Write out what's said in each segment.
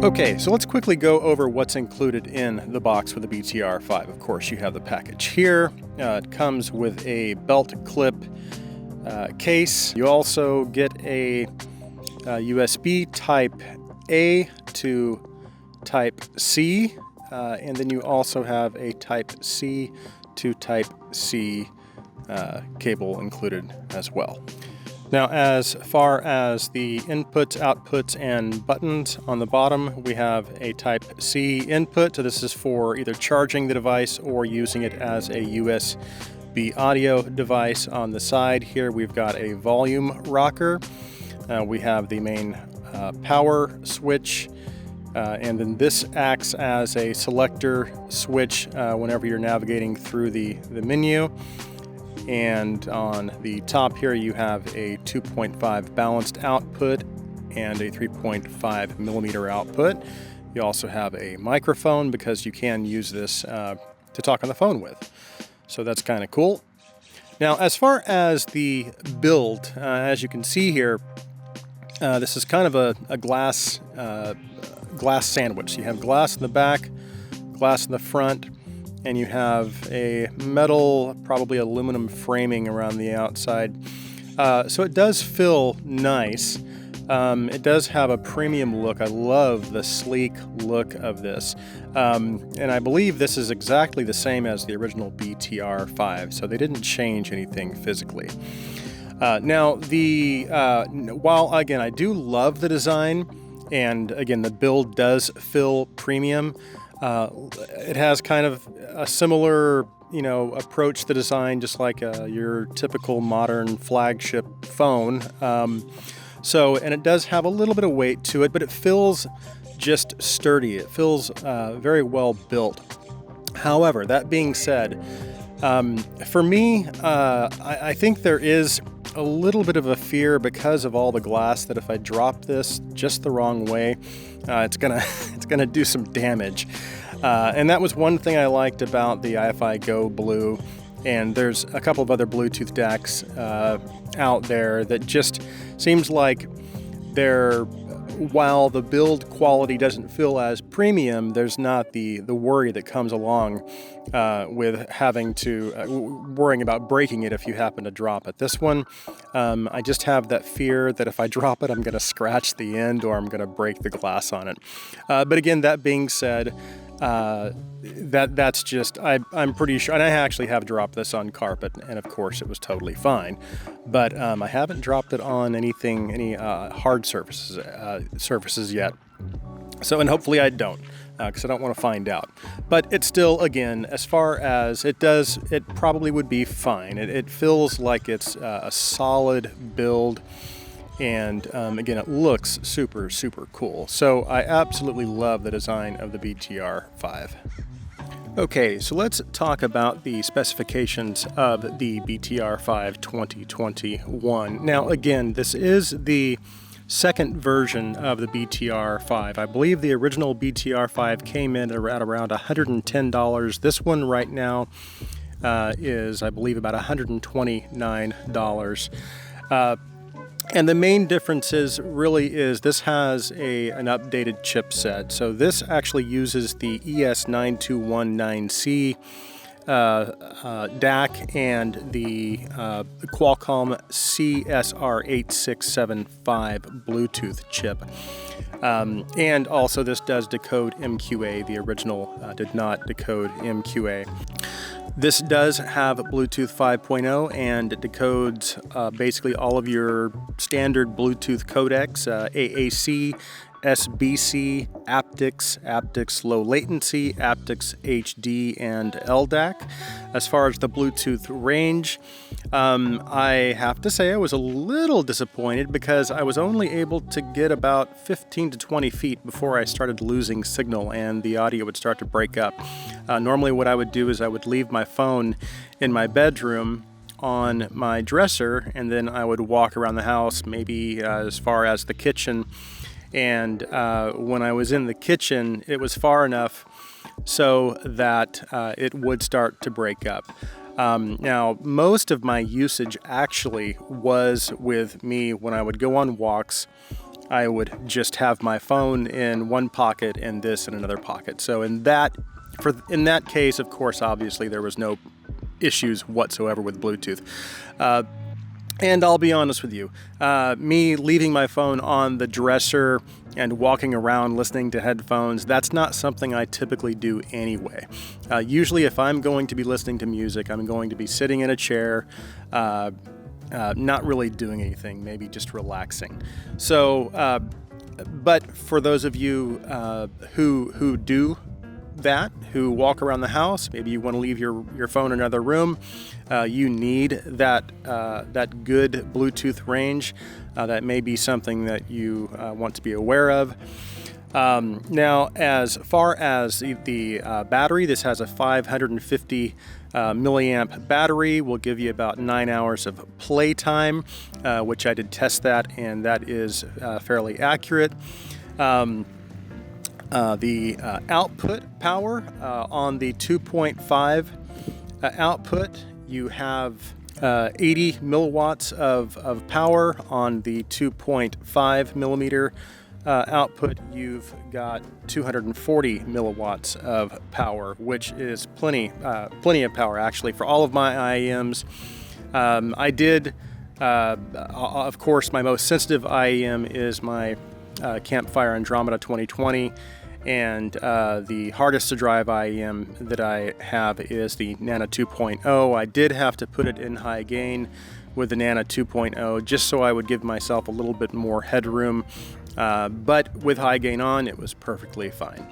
Okay, so let's quickly go over what's included in the box for the BTR5. Of course, you have the package here. It comes with a belt clip case. You also get a USB Type A to Type C, and then you also have a Type C to Type C cable included as well. Now, as far as the inputs, outputs, and buttons on the bottom, we have a Type C input. So this is for either charging the device or using it as a USB audio device. On the side here, we've got a volume rocker. We have the main power switch, and then this acts as a selector switch whenever you're navigating through the menu. And on the top here, you have a 2.5 balanced output and a 3.5 millimeter output. You also have a microphone because you can use this to talk on the phone with. So that's kind of cool. Now, as far as the build, as you can see here, this is kind of a glass sandwich. You have glass in the back, glass in the front, and you have a metal, probably aluminum framing around the outside. So it does feel nice. It does have a premium look. I love the sleek look of this. And I believe this is exactly the same as the original BTR5, so they didn't change anything physically. Now, while again, I do love the design, and again, the build does feel premium, it has kind of a similar, approach to design, just like your typical modern flagship phone. And it does have a little bit of weight to it, but it feels just sturdy. It feels very well built. However, that being said, for me, I think there is a little bit of a fear because of all the glass that if I drop this just the wrong way, it's gonna do some damage. And that was one thing I liked about the iFi Go Blue, and there's a couple of other Bluetooth DACs out there that just seems like while the build quality doesn't feel as premium, there's not the worry that comes along with having to worrying about breaking it if you happen to drop it. This one, I just have that fear that if I drop it, I'm going to scratch the end or I'm going to break the glass on it. But again, that being said, that's just, I'm pretty sure, and I actually have dropped this on carpet, and of course it was totally fine, but I haven't dropped it on any hard surfaces yet. So, and hopefully I don't, because I don't want to find out. But it's still, again, as far as it probably would be fine. It feels like it's a solid build. And again, it looks super, super cool. So I absolutely love the design of the BTR5. Okay, so let's talk about the specifications of the BTR5 2021. Now, again, this is the second version of the BTR5. I believe the original BTR5 came in at around $110. This one right now is, I believe, about $129. And the main difference is this has an updated chipset. So this actually uses the ES9219C DAC and the Qualcomm CSR8675 Bluetooth chip. And also this does decode MQA. The original did not decode MQA. This does have Bluetooth 5.0 and it decodes basically all of your standard Bluetooth codecs, AAC, SBC, aptX low latency, aptX HD, and LDAC. As far as the Bluetooth range, I have to say I was a little disappointed because I was only able to get about 15 to 20 feet before I started losing signal and the audio would start to break up. Normally what I would do is I would leave my phone in my bedroom on my dresser, and then I would walk around the house, maybe as far as the kitchen. And when I was in the kitchen, it was far enough so that it would start to break up. Now, most of my usage actually was with me when I would go on walks. I would just have my phone in one pocket and this in another pocket. So in that case, of course, obviously there was no issues whatsoever with Bluetooth. And I'll be honest with you, me leaving my phone on the dresser and walking around listening to headphones, that's not something I typically do anyway. Usually if I'm going to be listening to music, I'm going to be sitting in a chair, not really doing anything, maybe just relaxing. So, but for those of you who do that, who walk around the house, maybe you want to leave your phone in another room, you need that good Bluetooth range. That may be something that you want to be aware of. Now, as far as the battery, this has a 550 milliamp battery, will give you about 9 hours of playtime, which I did test that, and that is fairly accurate. The output power on the 2.5 output, you have 80 milliwatts of power. On the 2.5 millimeter output, you've got 240 milliwatts of power, which is plenty of power actually for all of my IEMs. I did, of course, my most sensitive IEM is my Campfire Andromeda 2020, and the hardest to drive IEM that I have is the Nano 2.0. I did have to put it in high gain with the Nano 2.0 just so I would give myself a little bit more headroom, but with high gain on, it was perfectly fine.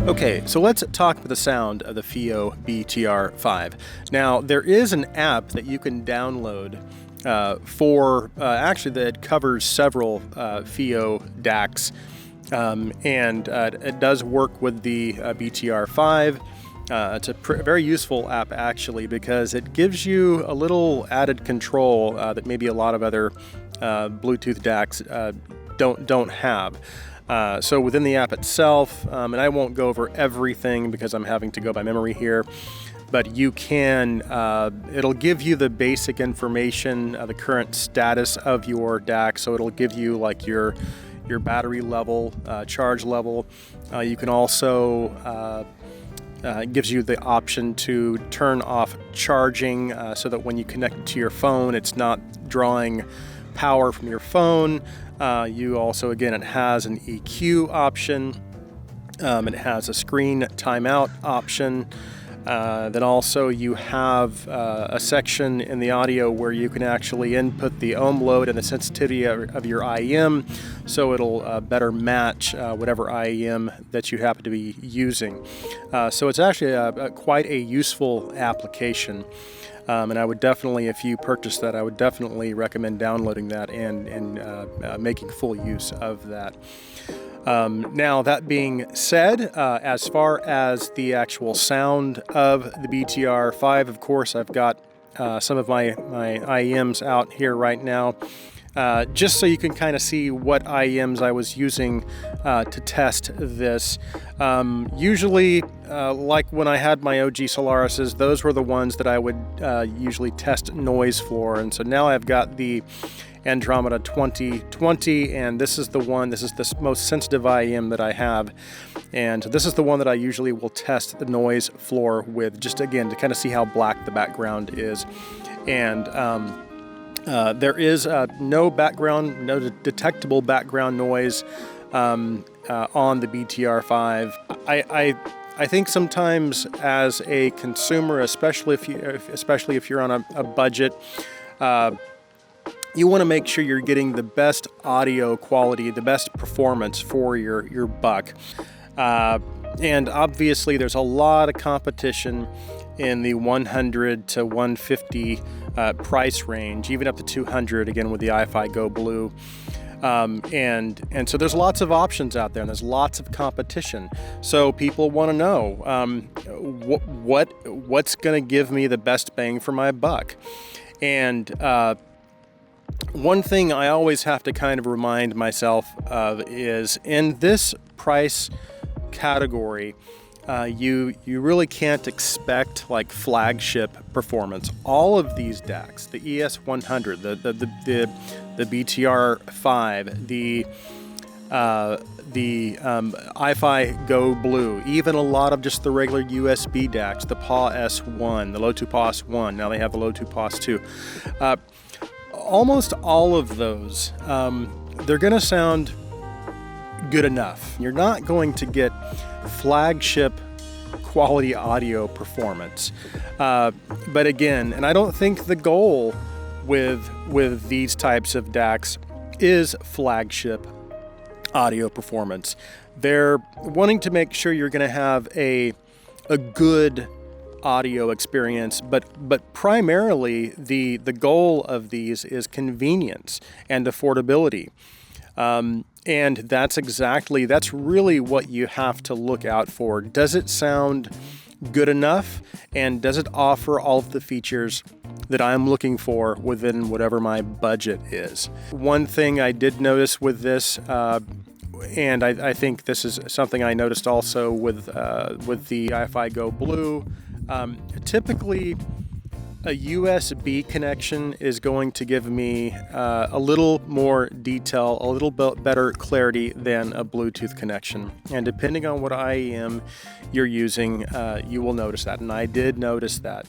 Okay, so let's talk about the sound of the Fiio BTR5. Now, there is an app that you can download actually that covers several Fiio DACs, and it does work with the BTR5. It's a very useful app actually because it gives you a little added control that maybe a lot of other Bluetooth DACs don't have. So within the app itself, and I won't go over everything because I'm having to go by memory here, but you can, it'll give you the basic information, the current status of your DAC. So it'll give you like your battery level, charge level. You can also, it gives you the option to turn off charging so that when you connect it to your phone, it's not drawing power from your phone. You also, again, it has an EQ option. It has a screen timeout option. Then also you have a section in the audio where you can actually input the ohm load and the sensitivity of your IEM, so it'll better match whatever IEM that you happen to be using. So it's actually quite a useful application. And I would definitely, if you purchase that, I would definitely recommend downloading that and making full use of that. Now, that being said, as far as the actual sound of the BTR5, of course, I've got some of my IEMs out here right now, just so you can kind of see what IEMs I was using to test this. Usually, like when I had my OG Solarises, those were the ones that I would usually test noise for. And so now I've got the Andromeda 2020, and this is the most sensitive IEM that I have. And this is the one that I usually will test the noise floor with, just again, to kind of see how black the background is. And There is no detectable background noise on the BTR5. I think sometimes as a consumer, especially if you're on a budget, you want to make sure you're getting the best audio quality, the best performance for your buck. And obviously there's a lot of competition in the 100 to 150 price range, even up to 200 again with the iFi Go Blue. And so there's lots of options out there, and there's lots of competition. So people want to know what's going to give me the best bang for my buck. And one thing I always have to kind of remind myself of is in this price category, you really can't expect like flagship performance. All of these DACs, the ES100, the BTR5, the iFi Go Blue, even a lot of just the regular USB DACs, the PAW S1, the Lotu PAW S1, now they have the Lotu PAW S2. Almost all of those, they're going to sound good enough. You're not going to get flagship quality audio performance. But again, and I don't think the goal with these types of DACs is flagship audio performance. They're wanting to make sure you're going to have a good audio experience, but primarily the goal of these is convenience and affordability. And that's really what you have to look out for. Does it sound good enough? And does it offer all of the features that I'm looking for within whatever my budget is? One thing I did notice with this, and I think this is something I noticed also with the iFi Go Blue, typically a USB connection is going to give me a little more detail, a little bit better clarity than a Bluetooth connection. And depending on what IEM you're using, you will notice that. And I did notice that.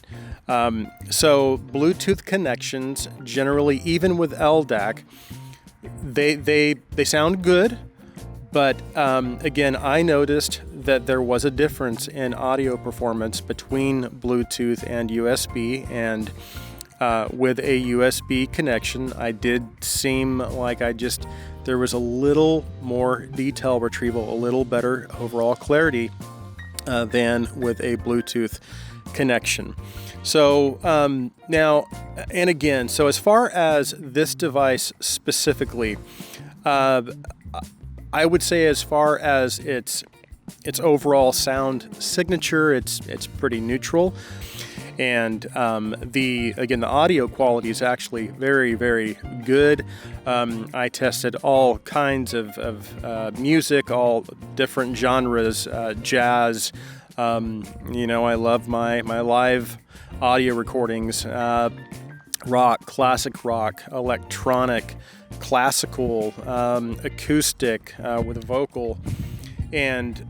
So Bluetooth connections, generally, even with LDAC, they sound good. But again, I noticed that there was a difference in audio performance between Bluetooth and USB, and with a USB connection, I did seem like there was a little more detail retrieval, a little better overall clarity than with a Bluetooth connection. So now, and again, so as far as this device specifically, I would say as far as its overall sound signature, it's pretty neutral, and the audio quality is actually very, very good. I tested all kinds of music, all different genres, jazz. I love my live audio recordings, rock, classic rock, electronic, classical, acoustic with a vocal, and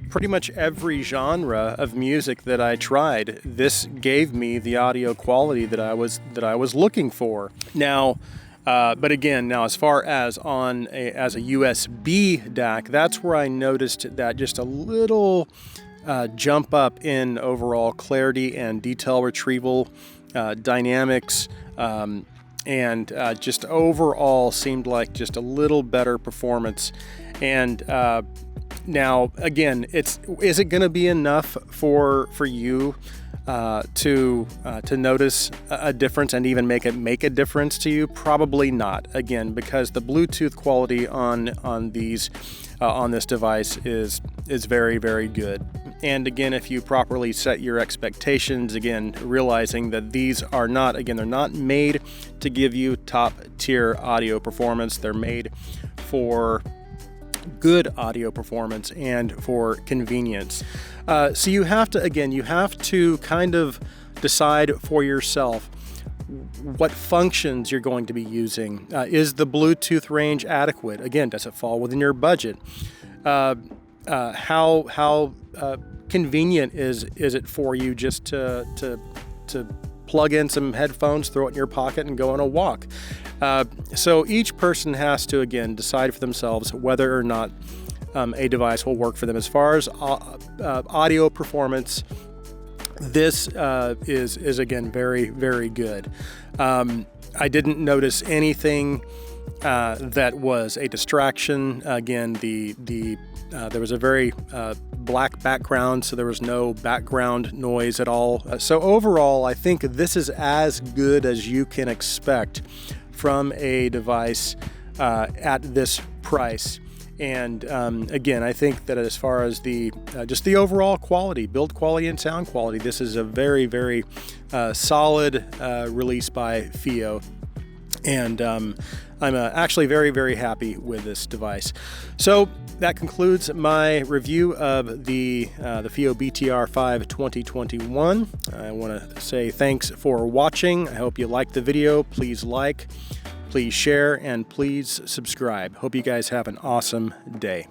pretty much every genre of music that I tried, this gave me the audio quality that I was looking for. Now, but again, as far as as a USB DAC, that's where I noticed that just a little jump up in overall clarity and detail retrieval, dynamics, and just overall seemed like just a little better performance. And now again, is it going to be enough for you to notice a difference and even make a difference to you? Probably not. Again, because the Bluetooth quality on this device is very, very good. And again, if you properly set your expectations, again, realizing that these are not, again, they're not made to give you top tier audio performance. They're made for good audio performance and for convenience. So you have to kind of decide for yourself what functions you're going to be using. Is the Bluetooth range adequate? Again, does it fall within your budget? How convenient is it for you just to plug in some headphones, throw it in your pocket, and go on a walk. So each person has to, again, decide for themselves whether or not a device will work for them. As far as audio performance, this is again very, very good. I didn't notice anything that was a distraction. Again, there was a very black background, so there was no background noise at all. So overall, I think this is as good as you can expect from a device at this price. And again, I think that as far as just the overall quality, build quality and sound quality, this is a very, very solid release by Fiio. And I'm actually very, very happy with this device. So that concludes my review of the Fiio BTR5 2021. I want to say thanks for watching. I hope you liked the video. Please like, please share, and please subscribe. Hope you guys have an awesome day.